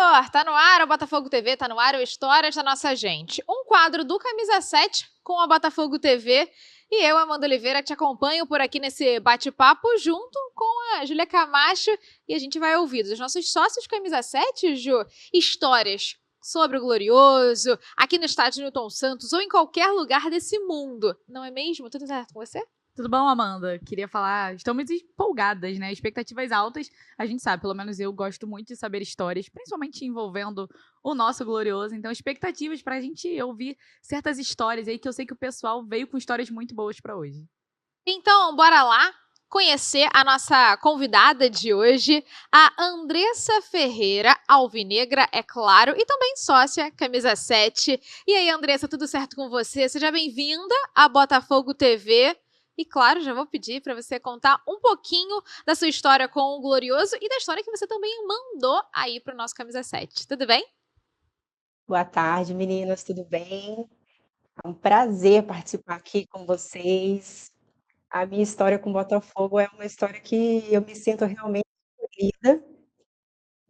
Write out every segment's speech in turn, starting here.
tricolor! Tá no ar o Botafogo TV, tá no ar o Histórias da Nossa Gente. Um quadro do Camisa 7 com a Botafogo TV. E eu, Amanda Oliveira, te acompanho por aqui nesse bate-papo junto com a Júlia Camacho. E a gente vai ouvir dos nossos sócios Camisa 7, Ju, histórias sobre o Glorioso, aqui no estádio Newton Santos ou em qualquer lugar desse mundo. Não é mesmo? Tudo certo com você? Tudo bom, Amanda? Queria falar, estamos empolgadas, né? Expectativas altas. A gente sabe, pelo menos eu gosto muito de saber histórias, principalmente envolvendo o nosso Glorioso. Então, expectativas para a gente ouvir certas histórias aí que eu sei que o pessoal veio com histórias muito boas para hoje. Então, bora lá conhecer a nossa convidada de hoje, a Andressa Ferreira, alvinegra, é claro, e também sócia, camisa 7. E aí, Andressa, tudo certo com você? Seja bem-vinda à Botafogo TV. E claro, já vou pedir para você contar um pouquinho da sua história com o Glorioso e da história que você também mandou aí para o nosso camisa 7. Tudo bem? Boa tarde, meninas, tudo bem? É um prazer participar aqui com vocês. A minha história com o Botafogo é uma história que eu me sinto realmente acolhida.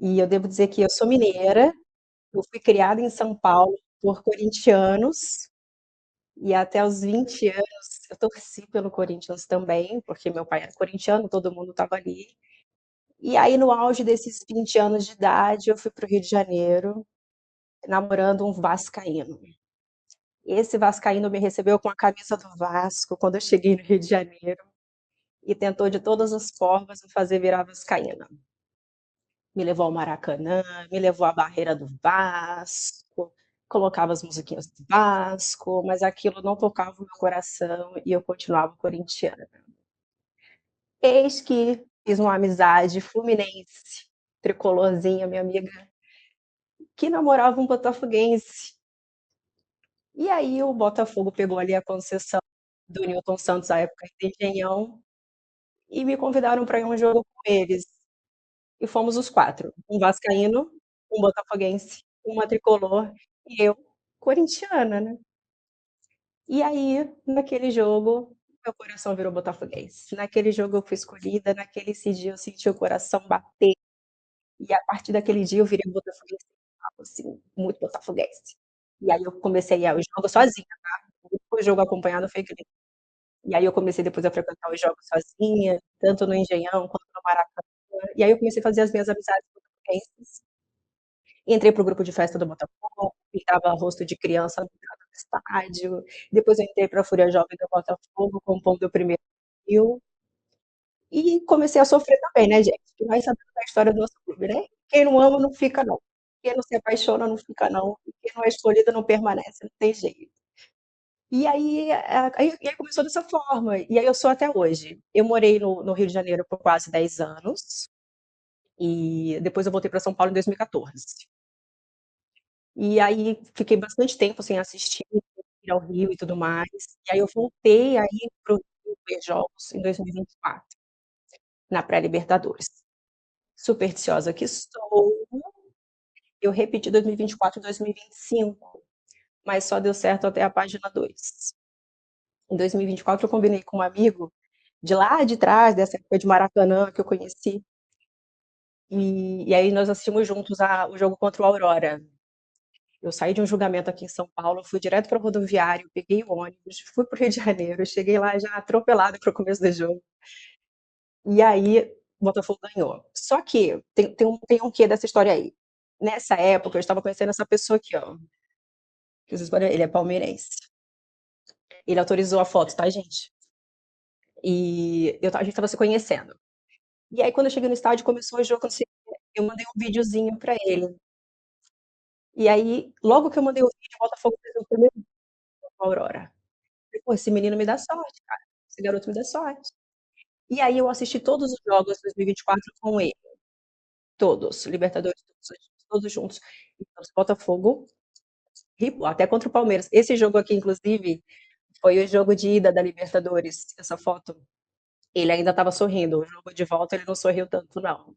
E eu devo dizer que eu sou mineira, eu fui criada em São Paulo por corintianos, e até os 20 anos eu torci pelo Corinthians também, porque meu pai era corintiano, todo mundo estava ali. E aí, no auge desses 20 anos de idade, eu fui para o Rio de Janeiro, namorando um vascaíno. Esse vascaíno me recebeu com a camisa do Vasco quando eu cheguei no Rio de Janeiro e tentou de todas as formas me fazer virar vascaína. Me levou ao Maracanã, me levou à barreira do Vasco, colocava as musiquinhas do Vasco, mas aquilo não tocava o meu coração e eu continuava corintiana. Eis que fiz uma amizade fluminense, tricolorzinha, minha amiga, que namorava um botafoguense. E aí o Botafogo pegou ali a concessão do Newton Santos, à época do Engenhão, e me convidaram para ir a um jogo com eles. E fomos os quatro: um vascaíno, um botafoguense, uma tricolor e eu, corintiana, né? E aí, naquele jogo, meu coração virou botafoguense. Naquele jogo eu fui escolhida, esse dia eu senti o coração bater. E a partir daquele dia eu virei botafoguense, assim, muito botafoguense. E aí eu comecei a ir ao jogo sozinha, tá? O jogo acompanhado foi incrível. E aí eu comecei depois a frequentar os jogos sozinha, tanto no Engenhão quanto no Maracanã. E aí eu comecei a fazer as minhas amizades botafoguenses. Entrei pro grupo de festa do Botafogo, pintava rosto de criança na entrada do estádio. Depois eu entrei pra Fúria Jovem do Botafogo, compondo o primeiro trio. E comecei a sofrer também, né, gente? Que nós sabemos da história do nosso clube, né? Quem não ama não fica, não. Quem não se apaixona não fica, não. E quem não é escolhido não permanece, não tem jeito. E aí começou dessa forma. E aí eu sou até hoje. Eu morei no Rio de Janeiro por quase 10 anos. E depois eu voltei para São Paulo em 2014. E aí fiquei bastante tempo sem assistir, ir ao Rio e tudo mais. E aí eu voltei aí para o Rio ver jogos em 2024, na pré-Libertadores. Supersticiosa que sou, eu repeti 2024 e 2025, mas só deu certo até a página 2. Em 2024 eu combinei com um amigo de lá de trás, dessa época de Maracanã que eu conheci, e aí nós assistimos juntos o jogo contra o Aurora. Eu saí de um julgamento aqui em São Paulo, fui direto para o rodoviário, peguei o ônibus, fui para o Rio de Janeiro, cheguei lá já atropelada para o começo do jogo. E aí o Botafogo ganhou. Só que tem um quê dessa história aí. Nessa época eu estava conhecendo essa pessoa aqui, ó. Ele é palmeirense. Ele autorizou a foto, tá, gente? E a gente estava se conhecendo. E aí quando eu cheguei no estádio, começou o jogo, eu mandei um videozinho para ele. E aí, logo que eu mandei o vídeo, o Botafogo fez o primeiro gol com a Aurora. Pô, esse menino me dá sorte, cara. Esse garoto me dá sorte. E aí eu assisti todos os jogos de 2024 com ele. Todos. Libertadores, todos juntos. Então, Botafogo, até contra o Palmeiras. Esse jogo aqui, inclusive, foi o jogo de ida da Libertadores. Essa foto. Ele ainda estava sorrindo. O jogo de volta ele não sorriu tanto, não.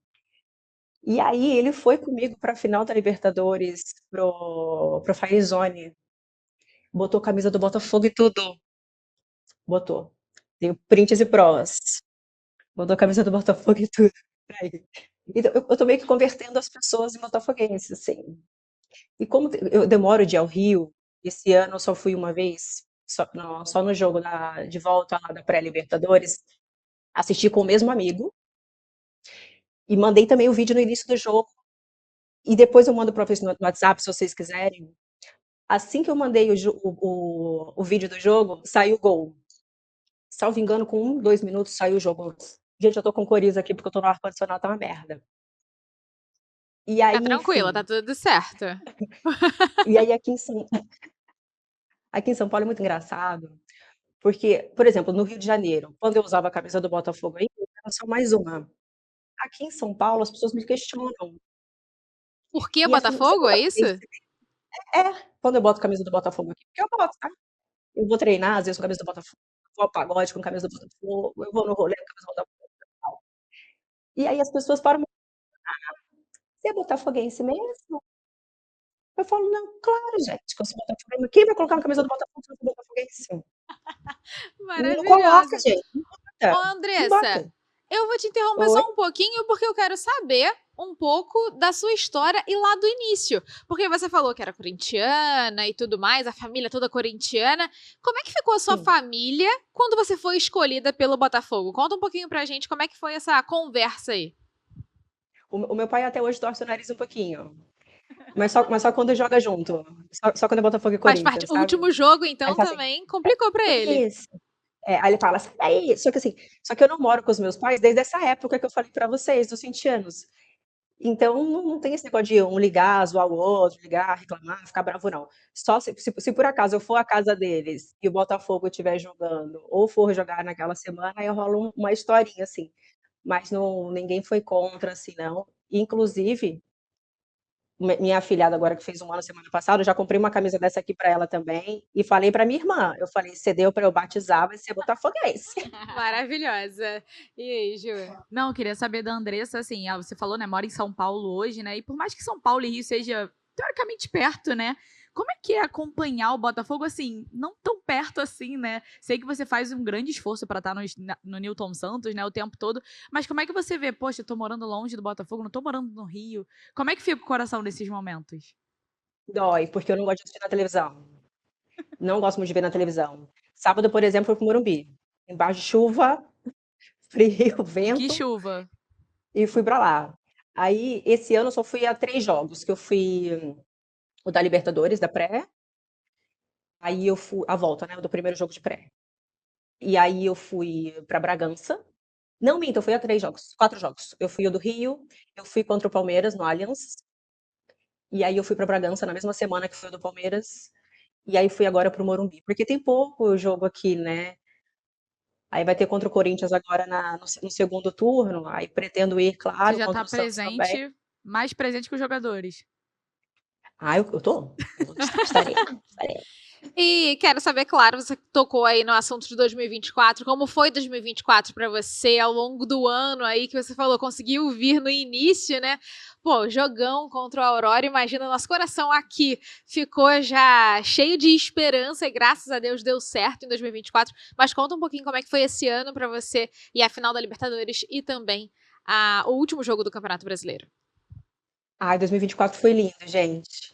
E aí ele foi comigo para a final da Libertadores, pro Fire Zone. Botou camisa do Botafogo e tudo. Botou. Tem prints e provas. Botou a camisa do Botafogo e tudo. Pra ele. Então, eu tô meio que convertendo as pessoas em botafoguenses, assim. E como eu demoro de ir ao Rio, esse ano eu só fui uma vez, só no jogo de volta lá da pré-Libertadores, assisti com o mesmo amigo e mandei também o vídeo no início do jogo. E depois eu mando para vocês no WhatsApp, se vocês quiserem. Assim que eu mandei o vídeo do jogo, saiu o gol. Salvo engano, com 2 minutos saiu o jogo. Gente, eu tô com coriza aqui porque eu tô no ar-condicionado, tá uma merda. E Fica aí, tranquila, tá enfim. tudo certo. E aí aqui em São Paulo é muito engraçado, porque, por exemplo, no Rio de Janeiro, quando eu usava a camisa do Botafogo aí, era só mais uma. Aqui em São Paulo, as pessoas me questionam. Por que E assim, você é Botafogo, é isso? botafoguense? É, quando eu boto a camisa do Botafogo aqui, porque eu boto, tá? Eu vou treinar, às vezes, com a camisa do Botafogo, vou ao pagode com a camisa do Botafogo, eu vou no rolê com a camisa do Botafogo. E aí as pessoas param, você é botafoguense mesmo? Eu falo, não, claro, gente, que eu sou botafoguense. Quem vai colocar uma camisa do Botafogo se eu sou botafoguense? Não coloca, Maravilhosa. gente, não Ô, bota, não Andressa, bota. eu vou te interromper Oi? só um pouquinho porque eu quero saber um pouco da sua história e lá do início. Porque você falou que era corintiana e tudo mais, a família toda corintiana. Como é que ficou a sua Sim. família quando você foi escolhida pelo Botafogo? Conta um pouquinho pra gente como é que foi essa conversa aí. O meu pai até hoje torce o nariz um pouquinho. Mas só quando joga junto. Só quando é Botafogo e Faz parte. Corinthians, O sabe? último jogo, Aí ele então, fala assim, também complicou pra ele. isso. Aí ele fala assim, aí, só que assim, só que eu não moro com os meus pais desde essa época que eu falei pra vocês, dos 20 anos. Então não tem esse negócio de um ligar, zoar o outro, ligar, reclamar, ficar bravo, não. Só se por acaso eu for à casa deles e o Botafogo estiver jogando, ou for jogar naquela semana, aí rola uma historinha, assim. Mas não, ninguém foi contra, assim, não. Inclusive, minha afilhada agora que fez 1 ano semana passada, eu já comprei uma camisa dessa aqui para ela também e falei para minha irmã, eu falei: "Você deu para eu batizar, vai ser botafoguense". Maravilhosa. E aí, Ju? Não, eu queria saber da Andressa, assim, você falou, né, mora em São Paulo hoje, né, e por mais que São Paulo e Rio seja teoricamente perto, né, como é que é acompanhar o Botafogo, assim, não tão perto assim, né? Sei que você faz um grande esforço pra estar no Newton Santos, né, o tempo todo, mas como é que você vê, poxa, eu tô morando longe do Botafogo, não tô morando no Rio, como é que fica o coração nesses momentos? Dói, porque eu não gosto de assistir na televisão. Não gosto muito de ver na televisão. Sábado, por exemplo, fui para o Morumbi, embaixo de chuva, frio, Que vento, chuva! e fui para lá. Aí, esse ano eu só fui a 3 jogos, que eu fui o da Libertadores, da pré, aí eu fui a volta, né, do primeiro jogo de pré. E aí eu fui para Bragança. Não, minto, eu fui a 3 jogos, 4 jogos. Eu fui o do Rio, eu fui contra o Palmeiras no Allianz, e aí eu fui para Bragança na mesma semana que foi o do Palmeiras, e aí fui agora para o Morumbi, porque tem pouco jogo aqui, né? Aí vai ter contra o Corinthians agora no segundo turno, aí pretendo ir, Você claro, já contra tá o Santos também. presente, mais presente que os jogadores. Ah, eu tô, estarei lá, estarei. E quero saber, claro, você tocou aí no assunto de 2024, como foi 2024 para você ao longo do ano aí que você falou, conseguiu vir no início, né? Pô, jogão contra o Aurora, imagina, nosso coração aqui ficou já cheio de esperança e graças a Deus deu certo em 2024. Mas conta um pouquinho como é que foi esse ano para você e a final da Libertadores e também o último jogo do Campeonato Brasileiro. Ai, 2024 foi lindo, gente.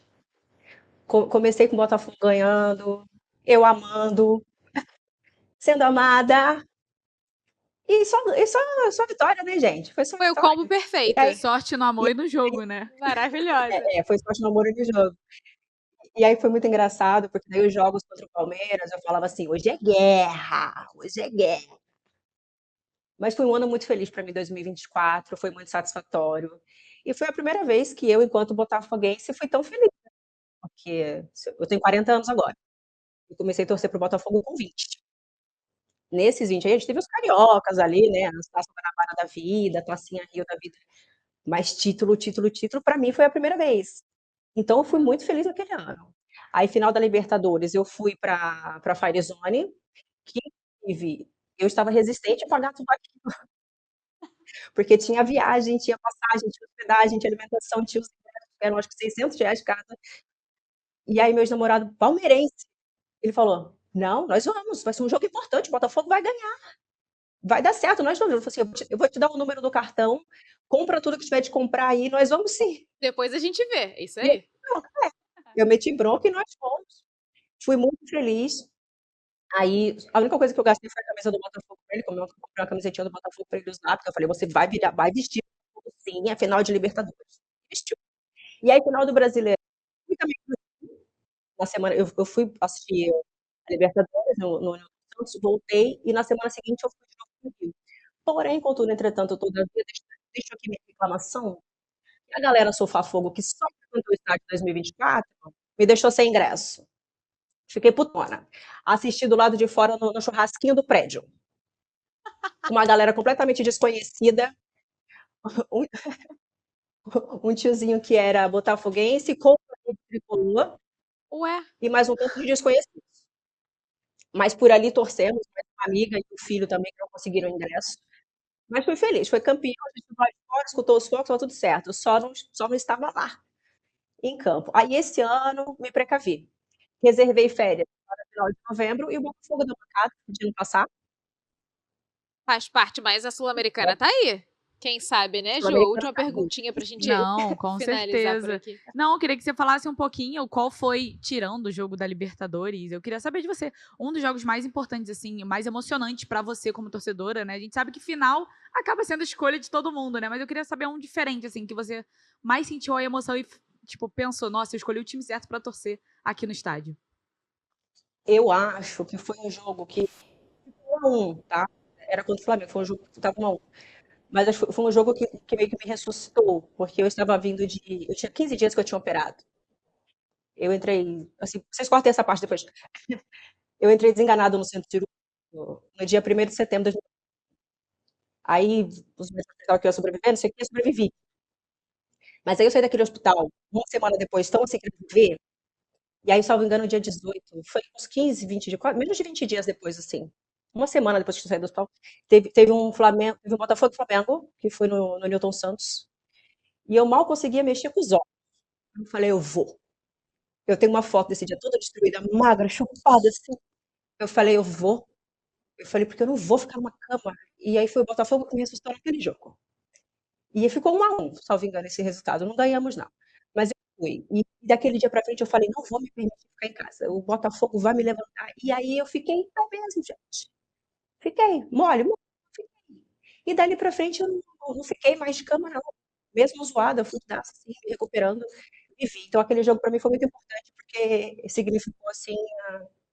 Comecei com o Botafogo ganhando, eu amando, sendo amada, e só vitória, né, gente? Foi só Foi o combo vitória. E perfeito. aí, Sorte no amor e no jogo, né? Maravilhosa. foi sorte no amor e no jogo. E aí foi muito engraçado, porque daí os jogos contra o Palmeiras, eu falava assim: "Hoje é guerra, hoje é guerra". Mas foi um ano muito feliz para mim, 2024, foi muito satisfatório. E foi a primeira vez que eu, enquanto botafoguense, fui tão feliz, porque eu tenho 40 anos agora. Eu comecei a torcer para o Botafogo com 20. Nesses 20 aí, a gente teve os cariocas ali, né, as Taça Guanabara da vida, Tacinha Rio da vida, mas título, título, título, para mim foi a primeira vez. Então eu fui muito feliz naquele ano. Aí, final da Libertadores, eu fui para Firezone, que inclusive eu estava resistente a pagar tudo aquilo, porque tinha viagem, tinha passagem, tinha hospedagem, tinha alimentação, tinha os ingressos, que eram acho que R$ 600 cada. E aí meu ex-namorado palmeirense, ele falou: "Não, nós vamos, vai ser um jogo importante, o Botafogo vai ganhar". vai dar certo, nós vamos. Ele falou assim, eu vou te dar o número do cartão, compra tudo que tiver de comprar aí, nós vamos sim. Depois a gente vê, é isso E aí. eu meti bronca e nós fomos. Fui muito feliz. Aí, a única coisa que eu gastei foi a camisa do Botafogo pra ele, como eu comprei uma camisetinha do Botafogo pra ele usar, porque eu falei, você vai vestir o Botafogo sim, é final de Libertadores. Vestiu. E aí, final do Brasileiro, fui também na semana, eu fui assistir a Libertadores no Newton Santos, voltei, e na semana seguinte eu fui de novo pro Rio. Porém, contudo, entretanto, todavia, deixo aqui minha reclamação, a galera Sofá-Fogo, que só frequentou o estádio em 2024, me deixou sem ingresso. Fiquei putona. Assisti do lado de fora no churrasquinho do prédio. Uma galera completamente desconhecida. Um, um tiozinho que era botafoguense, com de tricolor, Ué, e mais um tanto de desconhecidos. Mas por ali torcemos, uma amiga e o filho também que não conseguiram ingresso. Mas fui feliz, foi campeão, a gente lá de fora, escutou os fogos, estava tudo certo. Só não estava lá, em campo. Aí esse ano me precavi. Reservei férias para o final de novembro e o Botafogo deu uma casa, pedindo passar. faz parte, mas a Sul-Americana tá aí. Quem sabe, né, Ju? Sul-Americana Última tá aí. perguntinha pra gente Não, com finalizar por certeza. aqui. Não, eu queria que você falasse um pouquinho qual foi, tirando o jogo da Libertadores, eu queria saber de você, um dos jogos mais importantes, assim, mais emocionantes pra você como torcedora, né? A gente sabe que final acaba sendo a escolha de todo mundo, né? Mas eu queria saber um diferente, assim, que você mais sentiu a emoção e, tipo, pensou, nossa, eu escolhi o time certo pra torcer aqui no estádio. Eu acho que foi um jogo que foi 1-1, tá? Era contra o Flamengo, foi um jogo que estava 1-1. Mas acho que foi um jogo que meio que me ressuscitou, porque eu estava vindo de. Eu tinha 15 dias que eu tinha operado. Eu entrei. Assim, vocês cortem essa parte depois. Eu entrei desenganado no centro cirúrgico no dia 1º de setembro de 2020. Aí os médicos pensavam que eu ia sobreviver, não sei o que, eu sobrevivi. Mas aí eu saí daquele hospital uma semana depois, tão assim, querendo viver. E aí, salvo engano, dia 18, foi uns 15, 20 dias, menos de 20 dias depois, assim. Uma semana depois que eu saí do hospital, teve um Flamengo, teve um Botafogo e Flamengo, que foi no Newton Santos. E eu mal conseguia mexer com os olhos. Eu falei, eu vou. Eu tenho uma foto desse dia toda destruída, magra, chupada, assim. Eu falei, eu vou. Eu falei, porque eu não vou ficar numa cama. E aí foi o Botafogo que me ressuscitou naquele jogo. E ficou 1-1, salvo engano, esse resultado. Não ganhamos, não. Mas eu fui. E daquele dia pra frente eu falei, não vou me permitir ficar em casa. O Botafogo vai me levantar. E aí eu fiquei tá mesmo, gente. Fiquei, mole, mole. Fiquei. E dali pra frente eu não fiquei mais de cama, não. Mesmo zoada, eu fui assim, me recuperando e vi. Então aquele jogo pra mim foi muito importante, porque significou, assim,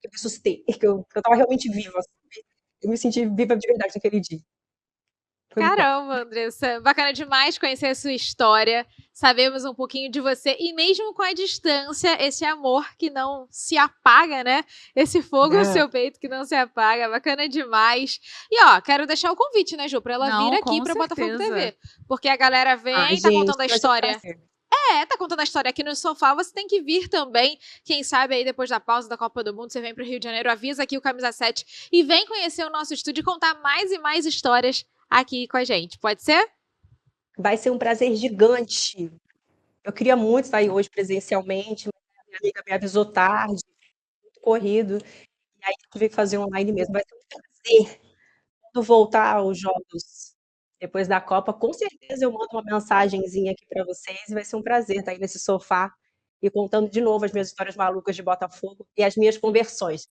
que eu ressuscitei, que eu tava realmente viva, sabe? Eu me senti viva de verdade naquele dia. Foi muito bom. Caramba, Andressa, bacana demais conhecer a sua história, sabemos um pouquinho de você e mesmo com a distância, esse amor que não se apaga, né? Esse fogo no seu peito que não se apaga, bacana demais. E ó, quero deixar o convite, né, Ju, pra ela vir Não, aqui com pra Botafogo certeza. TV, porque a galera Ai, vem, tá gente, contando a vai ser um história. prazer. Tá contando a história aqui no sofá, você tem que vir também. Quem sabe aí depois da pausa da Copa do Mundo, você vem pro Rio de Janeiro, avisa aqui o Camisa 7 e vem conhecer o nosso estúdio e contar mais e mais histórias aqui com a gente. Pode ser? Vai ser um prazer gigante. Eu queria muito estar aí hoje presencialmente, mas a minha amiga me avisou tarde, muito corrido, e aí eu tive que fazer online mesmo. Vai ser um prazer. Quando voltar aos jogos depois da Copa, com certeza eu mando uma mensagenzinha aqui para vocês e vai ser um prazer estar aí nesse sofá e contando de novo as minhas histórias malucas de Botafogo e as minhas conversões.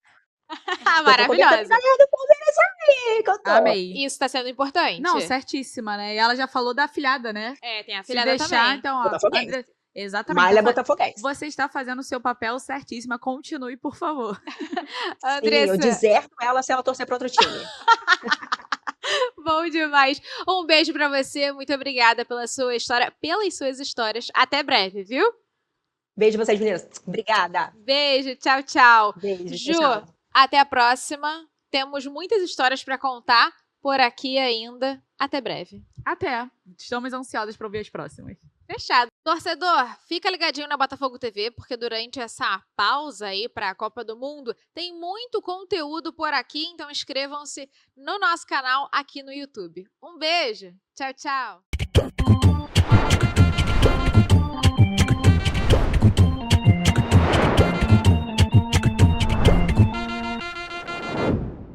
Eu tô conversando com a Maravilhosa. galera do Palmeiras aí, que eu tô. Amei. Isso tá sendo importante. Não, certíssima, né? E ela já falou da afilhada, né? Tem a Se filhada deixar, também. então, ó, Botafoguense. André, exatamente. Malha tá fa- botafoguense. Você está fazendo o seu papel certíssima. Continue, por favor. Sim, eu Andressa, deserto ela se ela torcer para outro time. bom demais. Um beijo pra você, muito obrigada pela sua história, pelas suas histórias. Até breve, viu? Beijo vocês, meninas. Obrigada. Beijo, tchau, tchau. Beijo, Ju, tchau. até a próxima. Temos muitas histórias pra contar por aqui ainda. Até breve. Até. Estamos ansiosos para ouvir as próximas. Fechado. Torcedor, fica ligadinho na Botafogo TV, porque durante essa pausa aí para a Copa do Mundo, tem muito conteúdo por aqui, então inscrevam-se no nosso canal aqui no YouTube. Um beijo. Tchau, tchau.